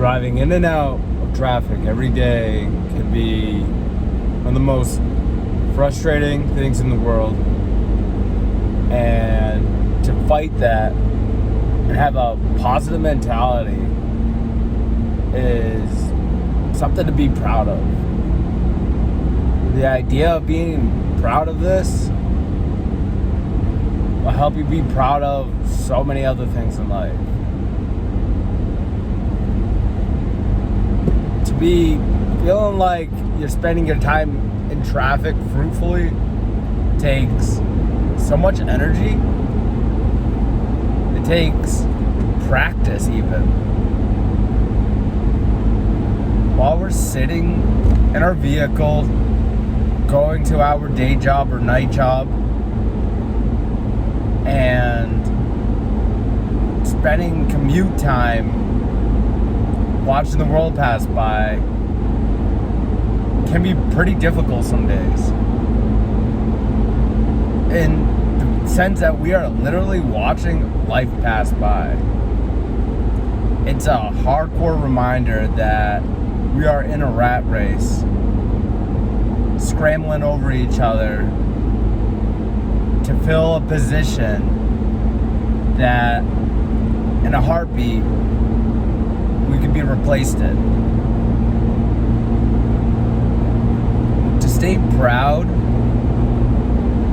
Driving in and out of traffic every day can be one of the most frustrating things in the world. And to fight that and have a positive mentality is something to be proud of. The idea of being proud of this will help you be proud of so many other things in life. To be feeling like you're spending your time in traffic fruitfully takes so much energy. It takes practice even. While we're sitting in our vehicle, going to our day job or night job, and spending commute time watching the world pass by can be pretty difficult some days. In the sense that we are literally watching life pass by. It's a hardcore reminder that we are in a rat race, scrambling over each other to fill a position that in a heartbeat we could be replaced in. To stay proud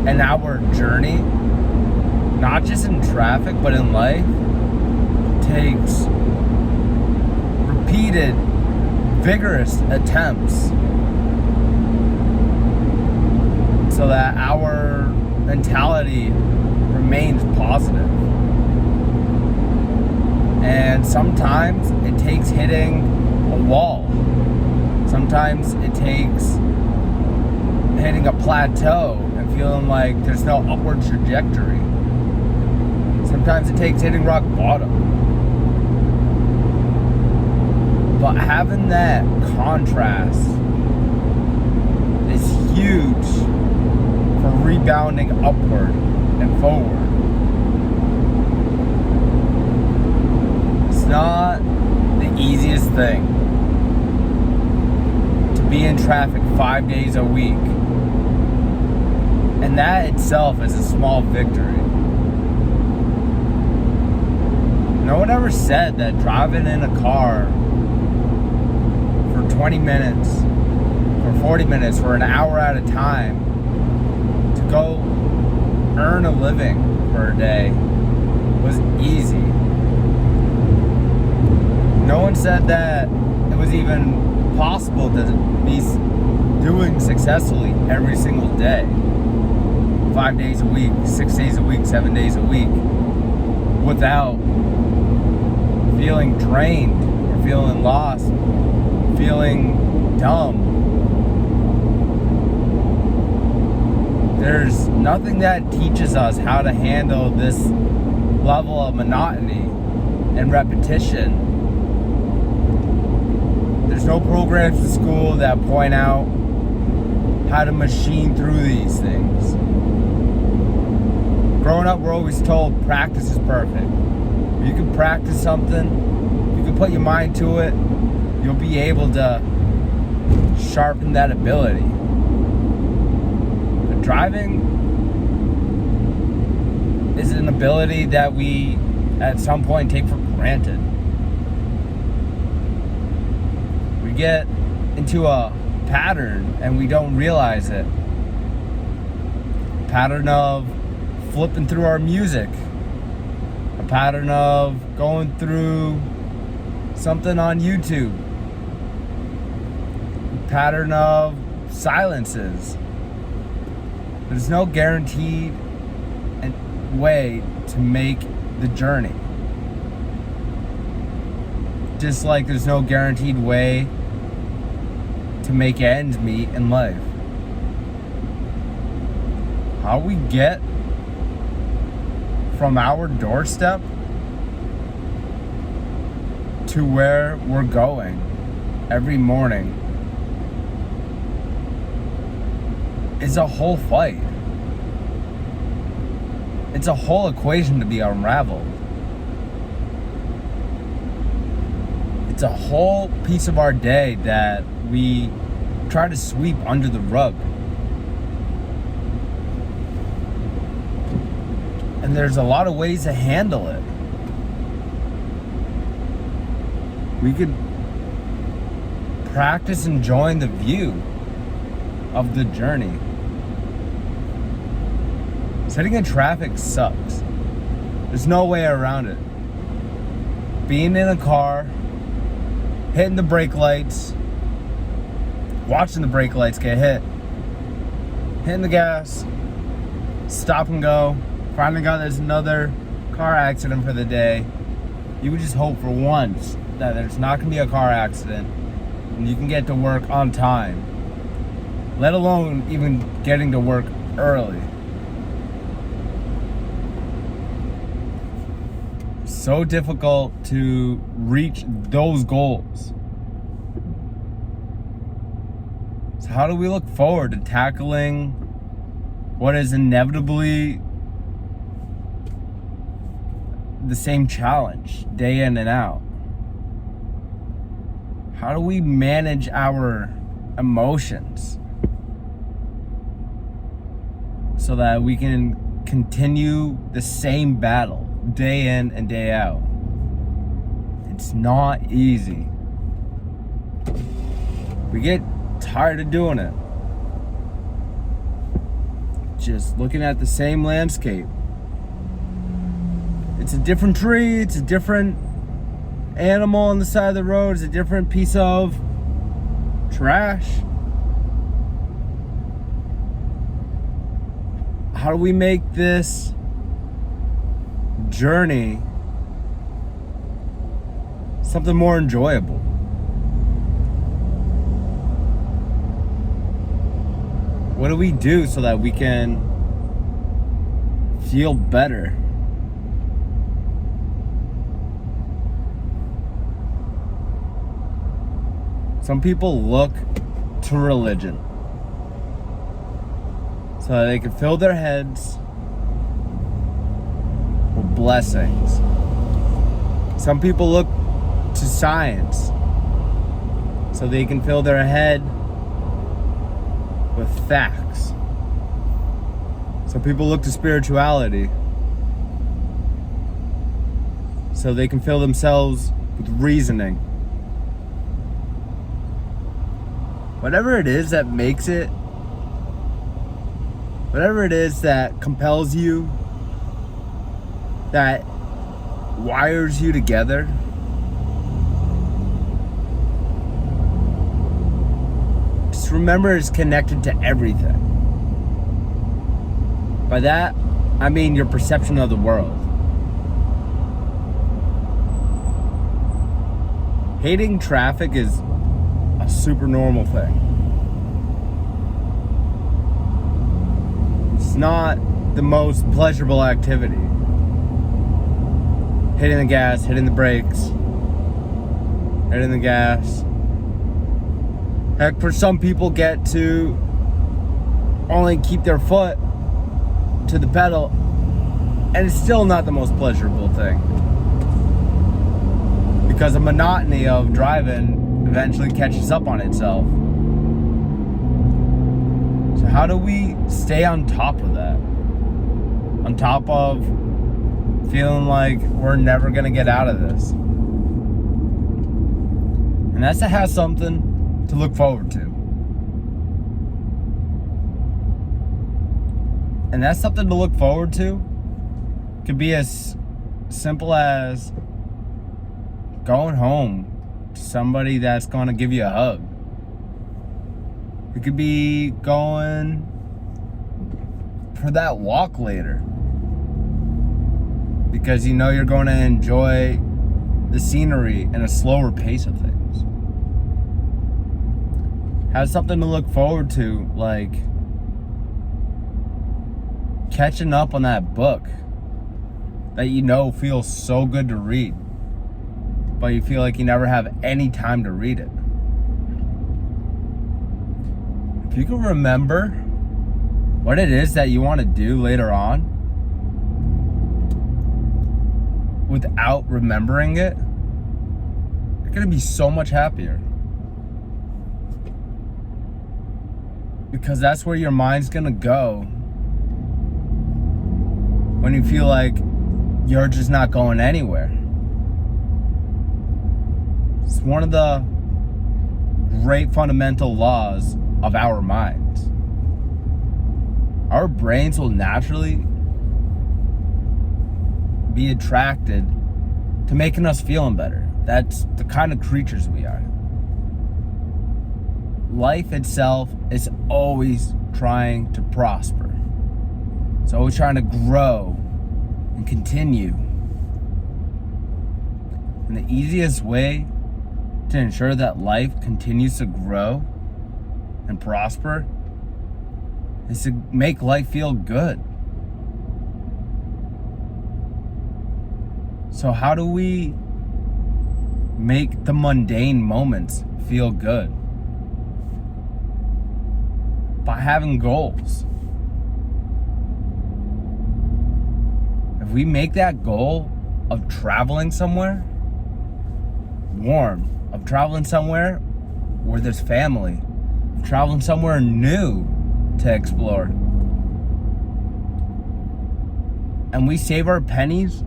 in our journey, not just in traffic but in life, takes repeated, vigorous attempts so that our mentality remains positive. And sometimes it takes hitting a wall. Sometimes it takes hitting a plateau and feeling like there's no upward trajectory. Sometimes it takes hitting rock bottom. But having that contrast is huge for rebounding upward and forward. It's not the easiest thing to be in traffic 5 days a week, and that itself is a small victory. No one ever said that driving in a car for 20 minutes, for 40 minutes, for an hour at a time to go earn a living for a day was easy. No one said that it was even possible to be doing successfully every single day, 5 days a week, 6 days a week, 7 days a week, without feeling drained or feeling lost, feeling dumb. There's nothing that teaches us how to handle this level of monotony and repetition. There's no programs in school that point out how to machine through these things. Growing up, we're always told practice is perfect. You can practice something, you can put your mind to it, you'll be able to sharpen that ability. But driving is an ability that we at some point take for granted. We get into a pattern and we don't realize it. Pattern of flipping through our music. A pattern of going through something on YouTube. A pattern of silences. There's no guaranteed way to make the journey. Just like there's no guaranteed way to make ends meet in life. How we get from our doorstep to where we're going every morning is a whole fight. It's a whole equation to be unraveled. It's it's a whole piece of our day that we try to sweep under the rug. And there's a lot of ways to handle it. We could practice enjoying the view of the journey. Sitting in traffic sucks. There's no way around it. Being in a car, hitting the brake lights, watching the brake lights get hit, hitting the gas, stop and go, finding out there's another car accident for the day. You would just hope for once that there's not going to be a car accident and you can get to work on time, let alone even getting to work early. So difficult to reach those goals. So how do we look forward to tackling what is inevitably the same challenge day in and out? How do we manage our emotions so that we can continue the same battle day in and day out? It's not easy. We get tired of doing it. Just looking at the same landscape. It's a different tree, it's a different animal on the side of the road, it's a different piece of trash. How do we make this journey something more enjoyable? What do we do so that we can feel better? Some people look to religion so that they can fill their heads with blessings. Some people look to science so they can fill their head with facts. Some people look to spirituality so they can fill themselves with reasoning. Whatever it is that makes it, whatever it is that compels you, that wires you together, just remember it's connected to everything. By that, I mean your perception of the world. Hating traffic is a super normal thing. It's not the most pleasurable activity. Hitting the gas, hitting the brakes, hitting the gas. Heck, for some people get to only keep their foot to the pedal, and it's still not the most pleasurable thing. Because the monotony of driving eventually catches up on itself. So how do we stay on top of that? On top of feeling like we're never gonna get out of this? And that's to have something to look forward to. And that something to look forward to could be as simple as going home to somebody that's going to give you a hug. It could be going for that walk later because you know you're going to enjoy the scenery and a slower pace of things. Have something to look forward to, like catching up on that book that you know feels so good to read, but you feel like you never have any time to read it. If you can remember what it is that you want to do later on without remembering it, you're going to be so much happier. Because that's where your mind's going to go when you feel like you're just not going anywhere. It's one of the great fundamental laws of our minds. Our brains will naturally be attracted to making us feeling better. That's the kind of creatures we are. Life itself is always trying to prosper. It's always trying to grow and continue. And the easiest way to ensure that life continues to grow and prosper is to make life feel good. So how do we make the mundane moments feel good? By having goals. If we make that goal of traveling somewhere warm, of traveling somewhere where there's family, of traveling somewhere new to explore, and we save our pennies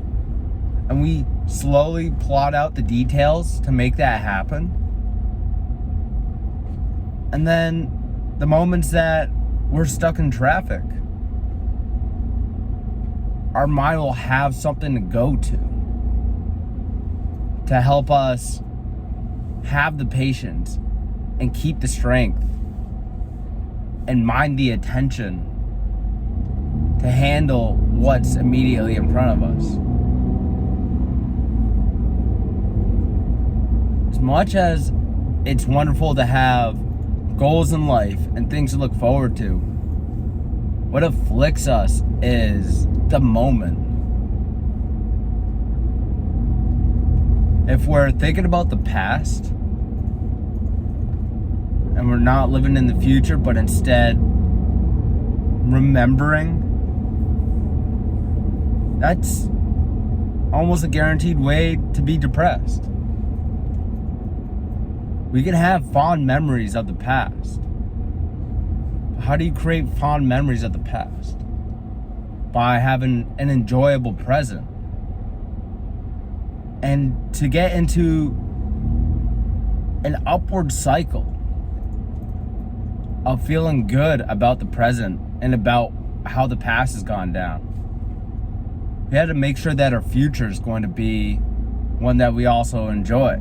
and we slowly plot out the details to make that happen, and then the moments that we're stuck in traffic, our mind will have something to go to help us have the patience and keep the strength and mind the attention to handle what's immediately in front of us. As much as it's wonderful to have goals in life and things to look forward to, what afflicts us is the moment. If we're thinking about the past and we're not living in the future, but instead remembering, that's almost a guaranteed way to be depressed. We can have fond memories of the past. How do you create fond memories of the past? By having an enjoyable present. And to get into an upward cycle of feeling good about the present and about how the past has gone down, we had to make sure that our future is going to be one that we also enjoy,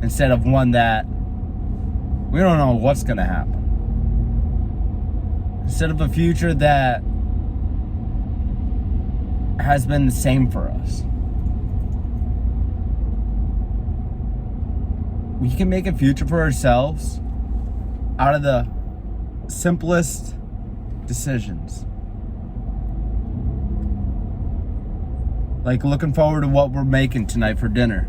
instead of one that we don't know what's going to happen. Instead of a future that has been the same for us. We can make a future for ourselves out of the simplest decisions. Like looking forward to what we're making tonight for dinner.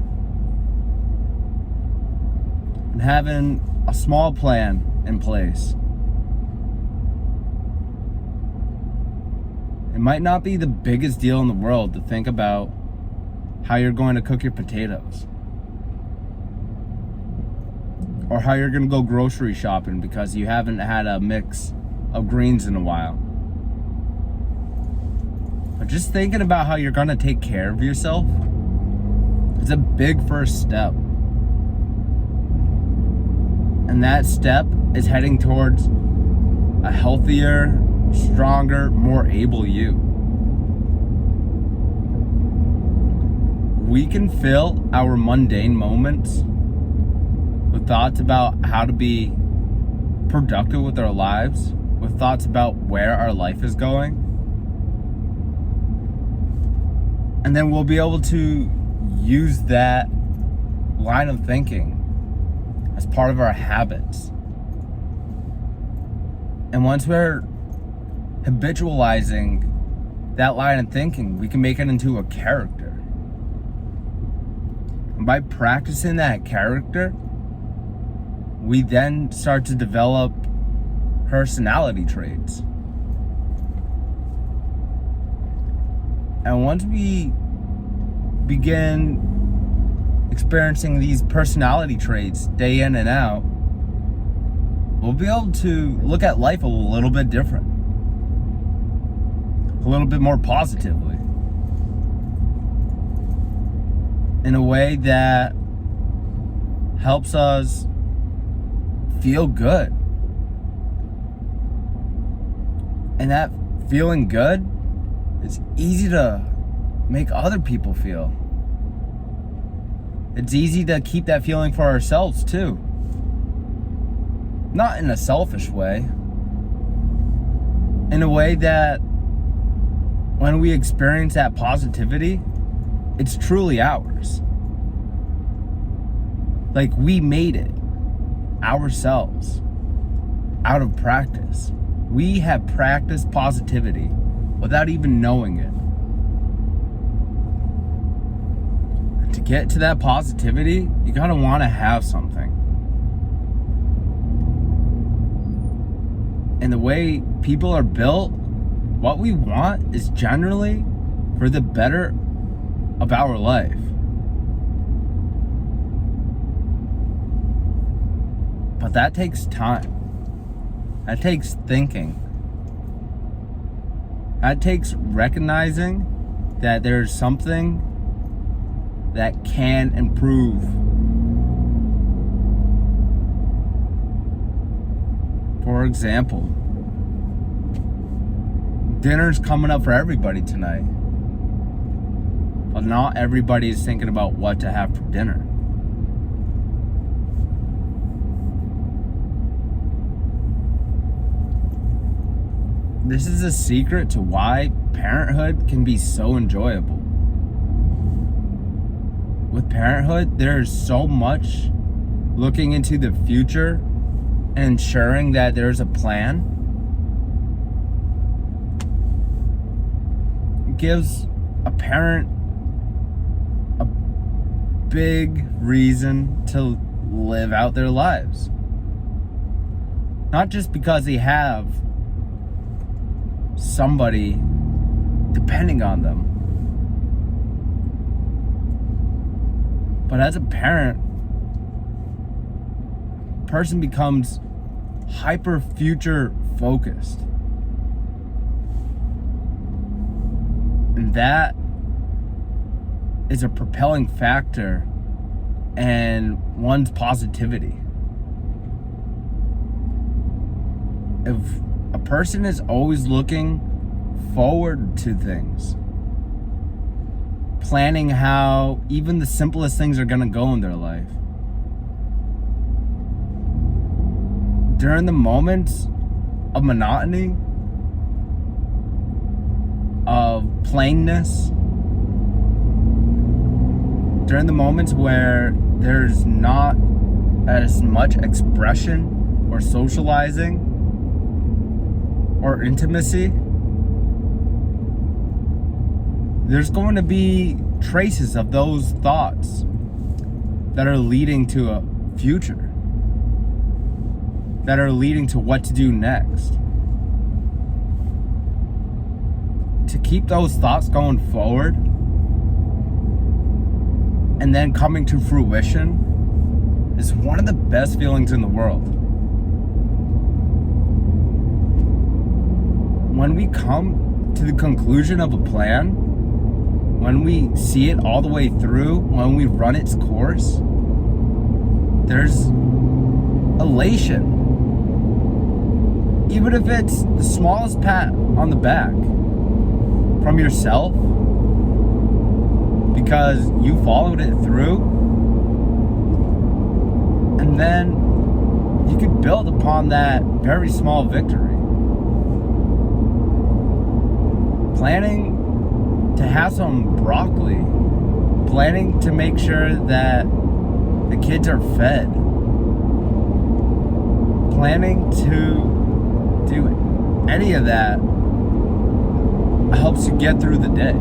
And having a small plan in place. It might not be the biggest deal in the world to think about how you're going to cook your potatoes, or how you're going to go grocery shopping because you haven't had a mix of greens in a while. But just thinking about how you're going to take care of yourself is a big first step. And that step is heading towards a healthier, stronger, more able you. We can fill our mundane moments with thoughts about how to be productive with our lives, with thoughts about where our life is going. And then we'll be able to use that line of thinking as part of our habits. And once we're habitualizing that line of thinking, we can make it into a character. And by practicing that character, we then start to develop personality traits. And once we begin experiencing these personality traits day in and out, we'll be able to look at life a little bit different, a little bit more positively, in a way that helps us feel good. And that feeling good is easy to make other people feel. It's easy to keep that feeling for ourselves too. Not in a selfish way. In a way that when we experience that positivity, it's truly ours. Like we made it ourselves out of practice. We have practiced positivity without even knowing it. To get to that positivity, you gotta wanna have something. And the way people are built, what we want is generally for the better of our life. But that takes time. That takes thinking. That takes recognizing that there's something that can improve. For example, dinner's coming up for everybody tonight. But not everybody is thinking about what to have for dinner. This is a secret to why parenthood can be so enjoyable. With parenthood, there's so much looking into the future and ensuring that there's a plan. It gives a parent a big reason to live out their lives. Not just because they have somebody depending on them, but as a parent, a person becomes hyper future focused, and that is a propelling factor in one's positivity. If a person is always looking forward to things, planning how even the simplest things are gonna go in their life, during the moments of monotony, of plainness, during the moments where there's not as much expression or socializing or intimacy, there's going to be traces of those thoughts that are leading to a future, that are leading to what to do next. To keep those thoughts going forward and then coming to fruition is one of the best feelings in the world. When we come to the conclusion of a plan, when we see it all the way through, when we run its course, there's elation. Even if it's the smallest pat on the back from yourself because you followed it through, and then you can build upon that very small victory. Planning to have some broccoli, planning to make sure that the kids are fed, planning to do any of that helps you get through the day.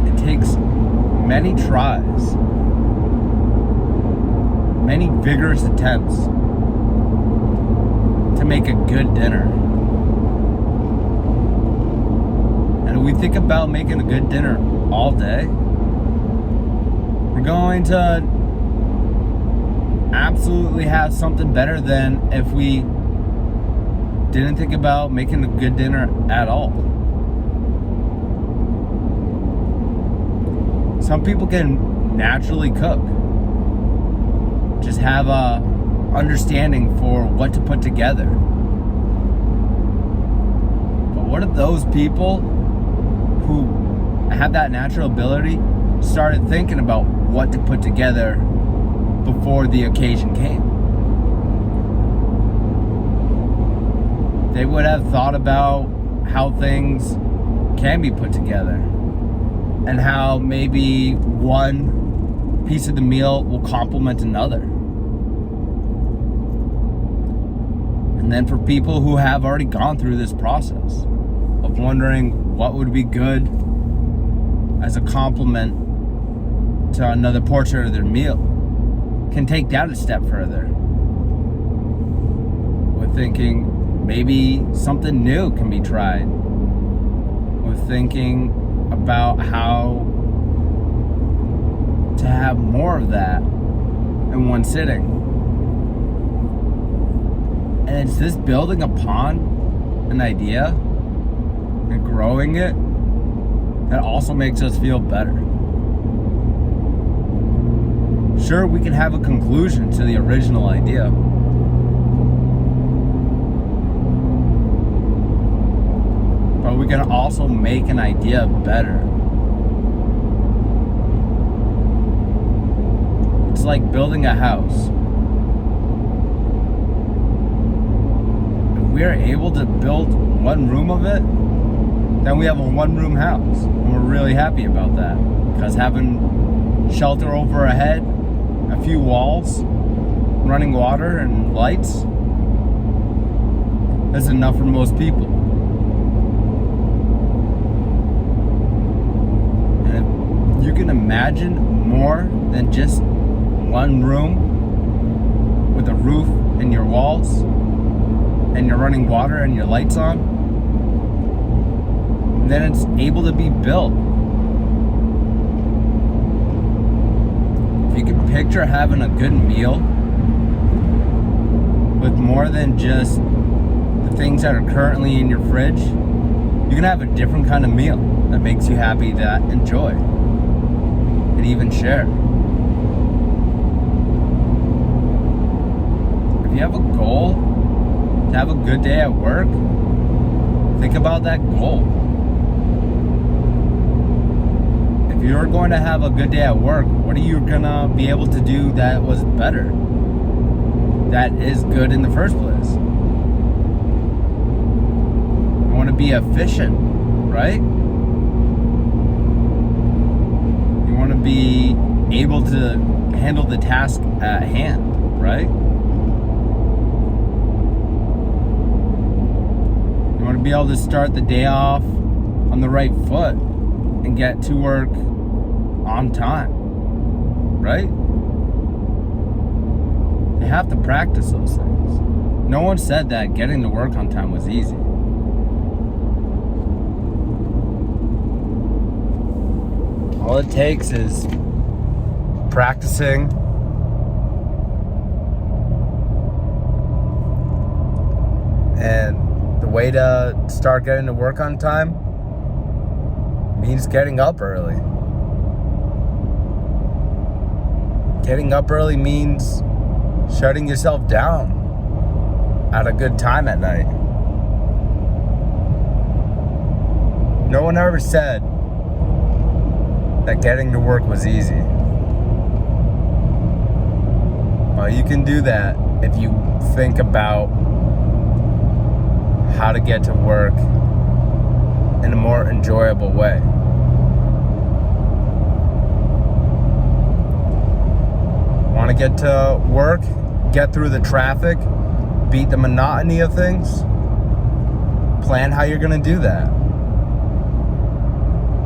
It takes many tries, many vigorous attempts to make a good dinner. we think about making a good dinner all day, we're going to absolutely have something better than if we didn't think about making a good dinner at all. Some people can naturally cook, just have a understanding for what to put together. But what if those people who have that natural ability started thinking about what to put together before the occasion came? They would have thought about how things can be put together and how maybe one piece of the meal will complement another. And then for people who have already gone through this process of wondering what would be good as a complement to another portion of their meal, can take that a step further with thinking maybe something new can be tried, with thinking about how to have more of that in one sitting. And it's this building upon an idea and growing it that also makes us feel better. Sure, we can have a conclusion to the original idea, but we can also make an idea better. It's like building a house. If we are able to build one room of it, then we have a one-room house. And we're really happy about that, because having shelter over our head, a few walls, running water, and lights is enough for most people. And if you can imagine more than just one room with a roof and your walls and you're running water and your lights on, then it's able to be built. If you can picture having a good meal with more than just the things that are currently in your fridge, you can have a different kind of meal that makes you happy to enjoy and even share. If you have a goal to have a good day at work, think about that goal. If you're going to have a good day at work, what are you going to be able to do that was better? That is good in the first place. You want to be efficient, right? You want to be able to handle the task at hand, right? You want to be able to start the day off on the right foot and get to work on time, right? You have to practice those things. No one said that getting to work on time was easy. All it takes is practicing and the way to start getting to work on time means getting up early. Getting up early means shutting yourself down at a good time at night. No one ever said that getting to work was easy. Well, you can do that if you think about how to get to work in a more enjoyable way. Want to get to work, get through the traffic, beat the monotony of things? Plan how you're going to do that.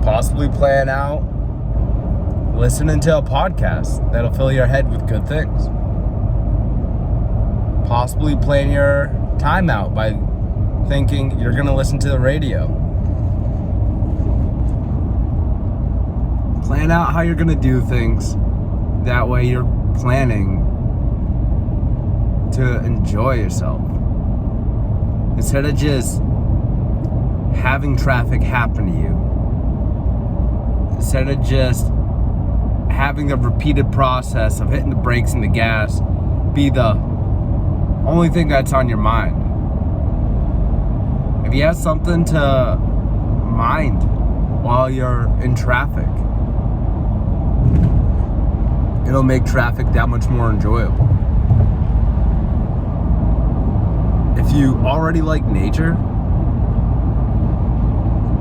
Possibly plan out listening to a podcast that'll fill your head with good things. Possibly plan your time out by thinking you're going to listen to the radio. Plan out how you're gonna do things. That way you're planning to enjoy yourself. Instead of just having traffic happen to you. Instead of just having the repeated process of hitting the brakes and the gas be the only thing that's on your mind. If you have something to mind while you're in traffic, it'll make traffic that much more enjoyable. If you already like nature,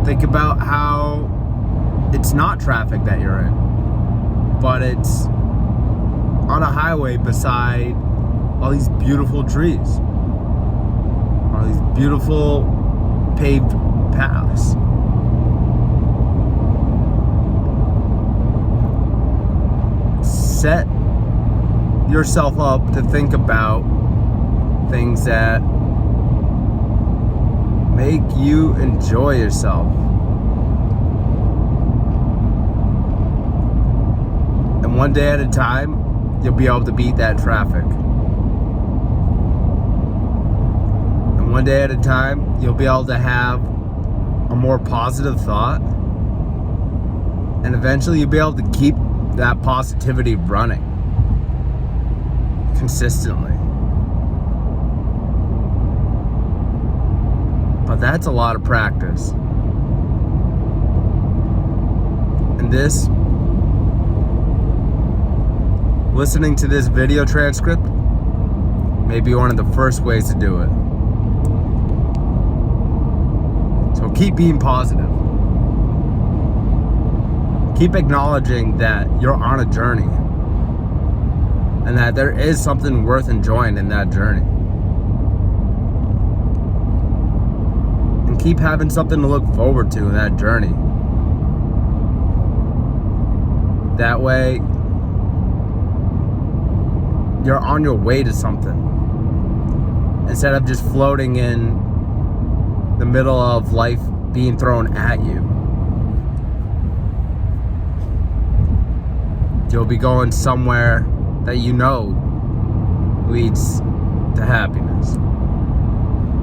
think about how it's not traffic that you're in, but it's on a highway beside all these beautiful trees, all these beautiful paved paths. Set yourself up to think about things that make you enjoy yourself. And one day at a time, you'll be able to beat that traffic. And one day at a time, you'll be able to have a more positive thought. And eventually you'll be able to keep that positivity running consistently. But that's a lot of practice. And listening to this video transcript may be one of the first ways to do it. So keep being positive. Keep acknowledging that you're on a journey and that there is something worth enjoying in that journey. And keep having something to look forward to in that journey. That way, you're on your way to something instead of just floating in the middle of life being thrown at you. You'll be going somewhere that you know leads to happiness.